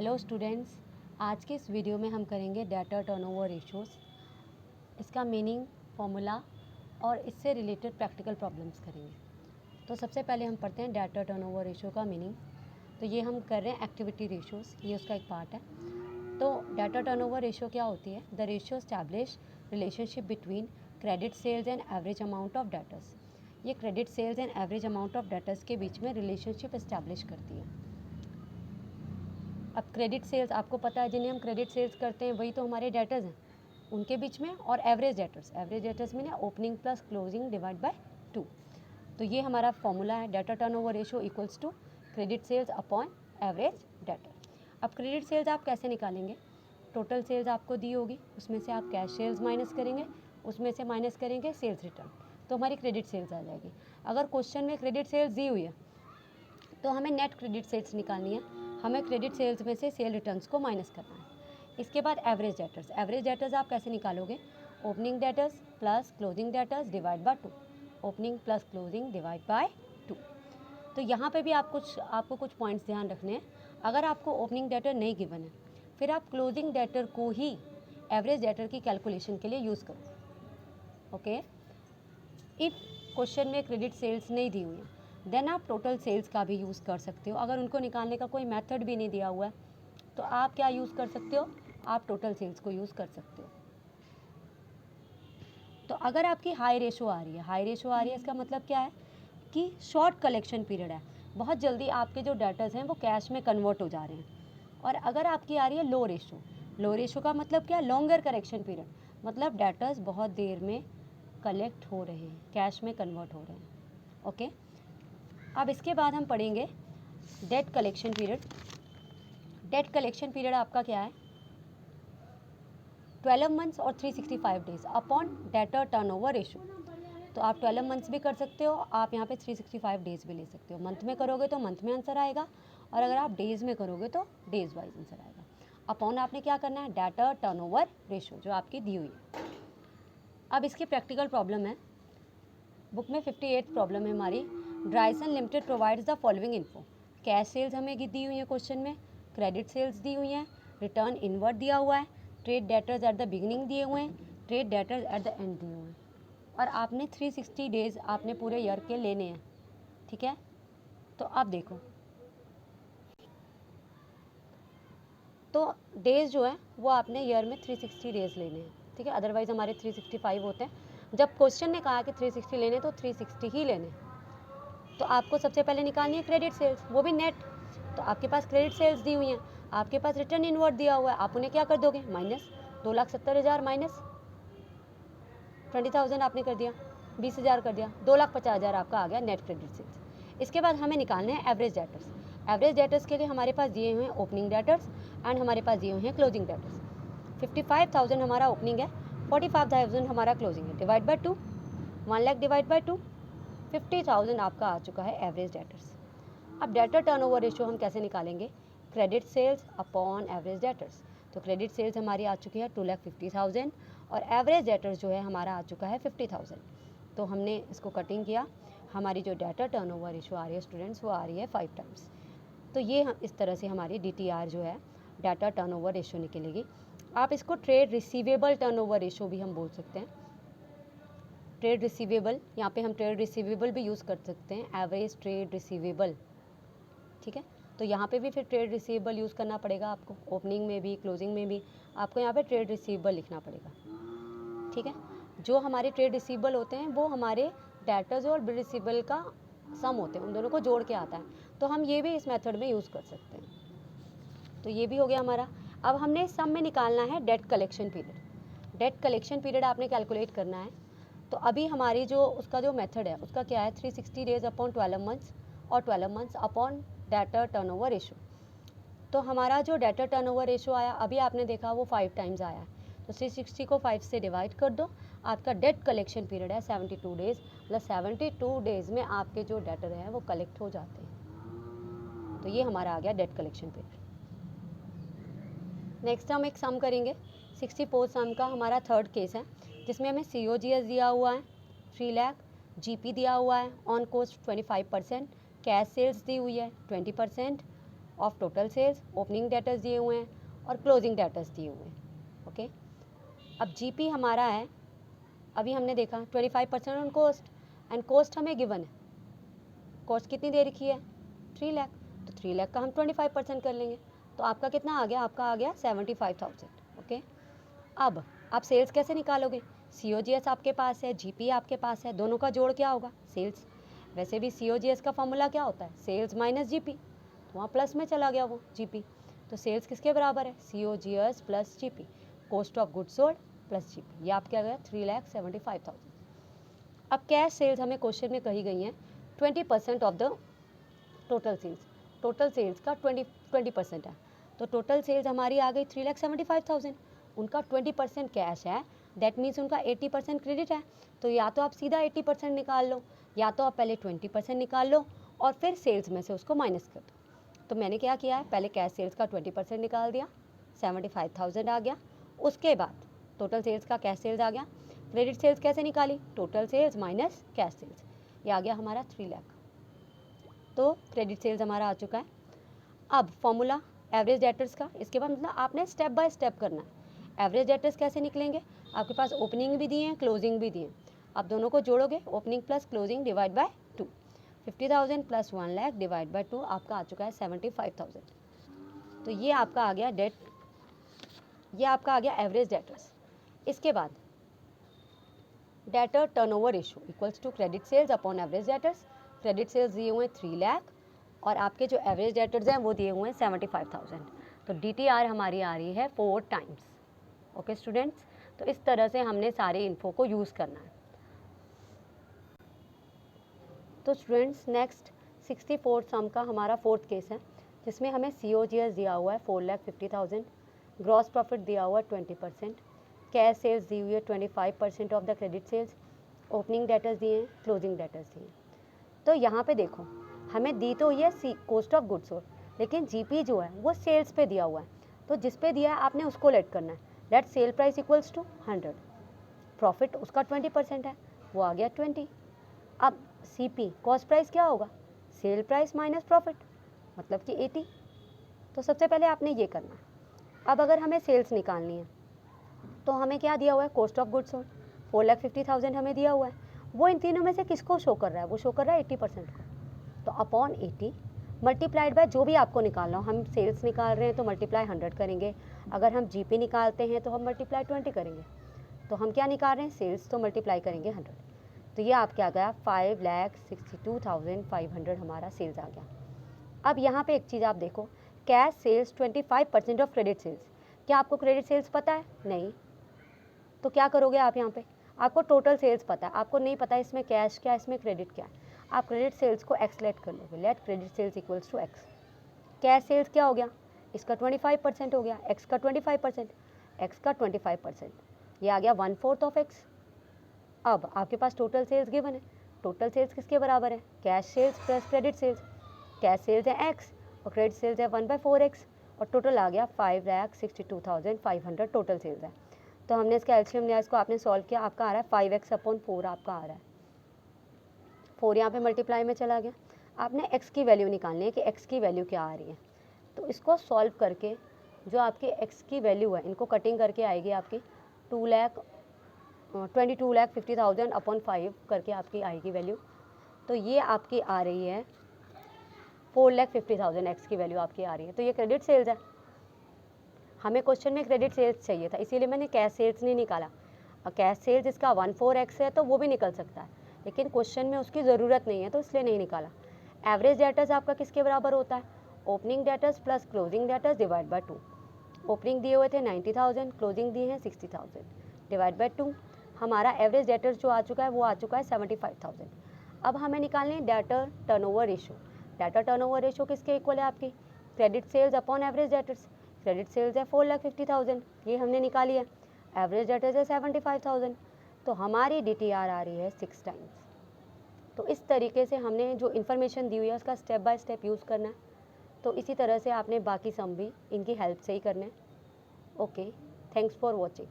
Hello students, आज के इस वीडियो में हम करेंगे डेटा टर्नओवर रेशियोज़, इसका मीनिंग, फॉर्मूला और इससे रिलेटेड प्रैक्टिकल प्रॉब्लम्स करेंगे। तो सबसे पहले हम पढ़ते हैं डेटा टर्नओवर रेशियो का मीनिंग। तो ये हम कर रहे हैं एक्टिविटी रेशियोज़, ये उसका एक पार्ट है। तो डेटा टर्नओवर रेशियो क्या होती है? The ratio establish relationship between credit sales and average amount of debtors. ये credit sales and average amount of debtors के बीच में रिलेशनशिप एस्टैब्लिश करती है। अब क्रेडिट सेल्स आपको पता है, जिन्हें हम क्रेडिट सेल्स करते हैं वही तो हमारे डेटर्स हैं, उनके बीच में, और एवरेज डेटर्स में ना opening plus closing divide by 2। तो ये हमारा फॉर्मूला है, debtor turnover ratio equals to credit sales upon average debtor. अब क्रेडिट सेल्स आप कैसे निकालेंगे? टोटल सेल्स आपको दी होगी, उसमें से आप कैश सेल्स माइनस करेंगे, उसमें से माइनस करेंगे सेल्स रिटर्न, तो हमारी क्रेडिट सेल्स आ जाएगी। अगर क्वेश्चन में क्रेडिट सेल्स दी हुई है तो हमें नेट क्रेडिट सेल्स निकालनी है, हमें क्रेडिट सेल्स में से सेल रिटर्न्स को माइनस करना है। इसके बाद एवरेज डेटर्स आप कैसे निकालोगे? Opening debtors plus closing debtors divide by 2, opening plus closing divide by 2। तो यहाँ पे भी आपको कुछ पॉइंट्स ध्यान रखने हैं। अगर आपको ओपनिंग डेटर नहीं गिवन है, फिर आप क्लोजिंग डेटर को ही एवरेज डेटर की कैलकुलेशन के लिए यूज़ करो। ओके, इफ़ क्वेश्चन में क्रेडिट सेल्स नहीं दी हुई है देन आप टोटल सेल्स का भी यूज़ कर सकते हो। अगर उनको निकालने का कोई मेथड भी नहीं दिया हुआ है तो आप क्या यूज़ कर सकते हो? आप टोटल सेल्स को यूज़ कर सकते हो। तो अगर आपकी हाई रेशो आ रही है, इसका मतलब क्या है कि शॉर्ट कलेक्शन पीरियड है, बहुत जल्दी आपके जो डेटर्स हैं वो कैश में कन्वर्ट हो जा रहे हैं। और अगर आपकी आ रही है लो रेशो का मतलब क्या? लॉन्गर करेक्शन पीरियड, मतलब डेटर्स बहुत देर में कलेक्ट हो रहे हैं, कैश में कन्वर्ट हो रहे हैं। ओके, अब इसके बाद हम पढ़ेंगे debt collection period. Debt collection period आपका क्या है? 12 मंथ्स और 365 days upon debtor turnover ratio. तो आप 12 मंथ्स भी कर सकते हो, आप यहाँ पे 365 डेज भी ले सकते हो। मंथ में करोगे तो मंथ में आंसर आएगा, और अगर आप डेज में करोगे तो डेज वाइज आंसर आएगा। अपॉन आपने क्या करना है? डेटर टर्नओवर रेशियो जो आपकी दी हुई है। अब इसकी प्रैक्टिकल प्रॉब्लम है, बुक में 58 प्रॉब्लम है हमारी। Dryson limited provides the following info. Cash sales हमें दी हुई है क्वेश्चन में, क्रेडिट सेल्स दी हुई हैं, रिटर्न इनवर्ट दिया हुआ है, trade debtors at the beginning दिए हुए हैं, trade debtors at the end दिए हुए हैं, और आपने 360 डेज आपने पूरे ईयर के लेने हैं। ठीक है, तो आप देखो, तो डेज जो है वो आपने ईयर में 360 डेज लेने हैं। ठीक है, अदरवाइज हमारे 365 होते हैं। जब क्वेश्चन ने कहा कि 360 लेने तो 360 ही लेने। तो आपको सबसे पहले निकालनी है क्रेडिट सेल्स, वो भी नेट। तो आपके पास क्रेडिट सेल्स दी हुई हैं, आपके पास रिटर्न इनवर्ट दिया हुआ है, आप उन्हें क्या कर दोगे? माइनस 2,70,000 माइनस 20,000 आपने कर दिया, 20,000 कर दिया, 2,50,000 आपका आ गया नेट क्रेडिट सेल्स। इसके बाद हमें निकालने हैं एवरेज डेटर्स। एवरेज डेटर्स के लिए हमारे पास दिए हुए हैं ओपनिंग डेटर्स एंड हमारे पास दिए हुए हैं क्लोजिंग डेटर्स। 55,000 हमारा ओपनिंग है, 45,000 हमारा क्लोजिंग है, divide by 2, 1 lakh divide by 2, 50,000 आपका आ चुका है एवरेज डेटर्स। अब डेटर टर्नओवर रेशियो हम कैसे निकालेंगे? Credit sales upon average debtors. तो क्रेडिट सेल्स हमारी आ चुकी है 2,50,000 और एवरेज डेटर्स जो है हमारा आ चुका है 50,000। तो हमने इसको कटिंग किया, हमारी जो डेटर टर्नओवर रेशियो आ रही है स्टूडेंट्स, वो आ रही है 5 टाइम्स। तो ये इस तरह से हमारी DTR जो है डाटा टर्नओवर रेशियो निकलेगी। आप इसको ट्रेड रिसीवेबल टर्नओवर रेशियो भी हम बोल सकते हैं। ट्रेड रिसीवेबल, यहाँ पे हम ट्रेड रिसीवेबल भी यूज़ कर सकते हैं, एवरेज ट्रेड रिसीवेबल। ठीक है, तो यहाँ पे भी फिर ट्रेड रिसीवेबल यूज़ करना पड़ेगा आपको, ओपनिंग में भी क्लोजिंग में भी आपको यहाँ पे ट्रेड रिसीवेबल लिखना पड़ेगा। ठीक है, जो हमारे ट्रेड रिसीवेबल होते हैं वो हमारे डेटर्स और बिल रिसीवेबल का सम होते हैं, उन दोनों को जोड़ के आता है। तो हम ये भी इस मेथड में यूज़ कर सकते हैं। तो ये भी हो गया हमारा। अब हमने सम में निकालना है debt collection period. Debt collection period आपने कैलकुलेट करना है। तो अभी हमारी जो उसका जो मेथड है उसका क्या है? 360 डेज अपॉन 12 मंथ्स और 12 months upon debtor turnover ratio. तो हमारा जो डेटर टर्नओवर रेशियो आया अभी आपने देखा वो 5 टाइम्स आया है। तो 360 को 5 से डिवाइड कर दो, आपका डेट कलेक्शन पीरियड है 72 डेज, मतलब 72 डेज में आपके जो डेटर हैं वो कलेक्ट हो जाते हैं। तो ये हमारा आ गया डेट कलेक्शन पीरियड। नेक्स्ट हम एक सम करेंगे, 64 सम का हमारा थर्ड केस है, जिसमें हमें COGS दिया हुआ है 3 लाख, GP दिया हुआ है ऑन कॉस्ट 25%, कैश सेल्स दी हुई है 20%, of total sales, opening debtors दिए हुए हैं और क्लोजिंग डेटर्स दिए हुए हैं। ओके, अब जीपी हमारा है, अभी हमने देखा 25% ऑन कॉस्ट, एंड कॉस्ट हमें गिवन है। कॉस्ट कितनी दे रखी है? 3 लाख, तो 3 लाख का हम 25% कर लेंगे, तो आपका कितना आ गया? आपका आ गया 75,000। ओके, अब आप सेल्स कैसे निकालोगे? COGS आपके पास है, GP आपके पास है, दोनों का जोड़ क्या होगा? सेल्स। वैसे भी COGS का फॉर्मूला क्या होता है? सेल्स माइनस GP, तो वहाँ प्लस में चला गया वो GP, तो सेल्स किसके बराबर है? COGS plus GP, cost of goods sold plus GP, ये आपके आ गया 3,75,000। अब कैश सेल्स हमें क्वेश्चन में कही गई हैं 20% of the total sales. Total sales का 20% है, तो टोटल सेल्स हमारी आ गई 3,75,000। उनका 20% कैश है, दैट मीन्स उनका 80% क्रेडिट है। तो या तो आप सीधा 80% निकाल लो, या तो आप पहले 20% निकाल लो और फिर सेल्स में से उसको माइनस कर दो। तो मैंने क्या किया है, पहले कैश सेल्स का 20% निकाल दिया, 75,000 आ गया। उसके बाद टोटल सेल्स का कैश सेल्स आ गया। क्रेडिट सेल्स कैसे निकाली? Total sales minus cash sales, ये आ गया हमारा 3 लाख। तो क्रेडिट सेल्स हमारा आ चुका है। अब फॉर्मूला एवरेज डेटर्स का, इसके बाद मतलब आपने स्टेप बाय स्टेप करना है। एवरेज डेटर्स कैसे निकलेंगे? आपके पास ओपनिंग भी दिए हैं, क्लोजिंग भी दिए हैं, आप दोनों को जोड़ोगे, opening plus closing divide by 2, 50,000 plus 1 lakh divide by 2, आपका आ चुका है 75,000। तो ये आपका आ गया ये आपका आ गया एवरेज डेटर्स। इसके बाद debtor turnover ratio equals to credit sales upon average debtors. Credit sales दिए हुए हैं 3 लाख और आपके जो एवरेज डेटर्स हैं वो दिए हुए हैं 75,000, तो DTR हमारी आ रही है 4 टाइम्स। ओके स्टूडेंट्स, तो इस तरह से हमने सारी इन्फो को यूज़ करना है। तो स्टूडेंट्स नेक्स्ट 64 सम का हमारा 4th केस है, जिसमें हमें COGS दिया हुआ है 4,50,000, ग्रॉस प्रॉफिट दिया हुआ है 20%, कैश सेल्स दी हुई है 25% of the credit sales, opening debtors दिए हैं, क्लोजिंग डेटर्स दिए हैं। तो यहाँ पे देखो हमें दी तो ये कॉस्ट ऑफ गुड्स सोल्ड, लेकिन GP जो है वो सेल्स पे दिया हुआ है, तो जिस पे दिया है आपने उसको लेट करना है। Let sale price equals to 100, profit उसका 20% है, वो आ गया 20। अब CP कॉस्ट प्राइस क्या होगा? सेल प्राइस माइनस प्रॉफिट, मतलब कि 80। तो सबसे पहले आपने ये करना है। अब अगर हमें सेल्स निकालनी है तो हमें क्या दिया हुआ है? कॉस्ट ऑफ गुड्स सोल्ड 4,50,000 हमें दिया हुआ है, वो इन तीनों में से किसको शो कर रहा है? वो शो कर रहा है 80% को, तो अपॉन 80 मल्टीप्लाइड बाय जो भी आपको निकालना हो। हम सेल्स निकाल रहे हैं तो मल्टीप्लाई 100 करेंगे, अगर हम GP निकालते हैं तो हम मल्टीप्लाई 20 करेंगे, तो हम क्या निकाल रहे हैं? सेल्स, तो मल्टीप्लाई करेंगे 100। तो ये आपके आ गया 5,62,500 हमारा सेल्स आ गया। अब यहाँ पे एक चीज़ आप देखो, cash sales 25% of credit sales. क्या आपको क्रेडिट सेल्स पता है? नहीं, तो क्या करोगे आप यहाँ पे? आपको टोटल सेल्स पता है, आपको नहीं पता इसमें कैश क्या है, इसमें क्रेडिट क्या है। आप क्रेडिट सेल्स को एक्स लेट कर लोगे, let credit sales equals to X. Cash sales क्या हो गया? इसका 25% हो गया, एक्स का 25%, एक्स का 25%, ये आ गया 1/4 ऑफ एक्स। अब आपके पास टोटल सेल्स गिवन है, टोटल सेल्स किसके बराबर है? Cash sales plus credit sales. Cash sales है एक्स और क्रेडिट सेल्स है 1/4x, और टोटल आ गया 5,62,500 टोटल सेल्स है। तो हमने इसका एलसीएम लिया, इसको आपने सॉल्व किया, आपका आ रहा है 5x/4 आपका आ रहा है। 4 यहाँ पे मल्टीप्लाई में चला गया। आपने x की वैल्यू निकालनी है कि x की वैल्यू क्या आ रही है, तो इसको सॉल्व करके जो आपकी x की वैल्यू है, इनको कटिंग करके आएगी आपकी 22,50,000 अपॉन 5 करके आपकी आएगी वैल्यू। तो ये आपकी आ रही है 4,50,000 एक्स की वैल्यू आपकी आ रही है। तो ये क्रेडिट सेल्स है, हमें क्वेश्चन में क्रेडिट सेल्स चाहिए था, इसीलिए मैंने कैश सेल्स नहीं निकाला। और कैश सेल्स इसका 1/4x है तो वो भी निकल सकता है, लेकिन क्वेश्चन में उसकी ज़रूरत नहीं है तो इसलिए नहीं निकाला। एवरेज डेटर्स आपका किसके बराबर होता है? Opening debtors plus closing debtors divide by 2। Opening दिए हुए थे 90,000, क्लोजिंग दिए हैं 60,000, डिवाइड बाय 2। हमारा एवरेज डेटर्स जो आ चुका है वो आ चुका है 75,000। अब हमें निकालनी है debtor turnover ratio. Debtor turnover ratio किसके इक्वल है आपकी? Credit sales upon average debtors. Credit sales है 4,50,000, ये हमने निकाली है, एवरेज डेटर्स है 75,000, तो हमारी DTR आ रही है 6 टाइम्स। तो इस तरीके से हमने जो इन्फॉर्मेशन दी हुई है उसका स्टेप बाय स्टेप यूज़ करना है। तो इसी तरह से आपने बाकी सम भी इनकी हेल्प से ही करने हैं। Okay, thanks for watching.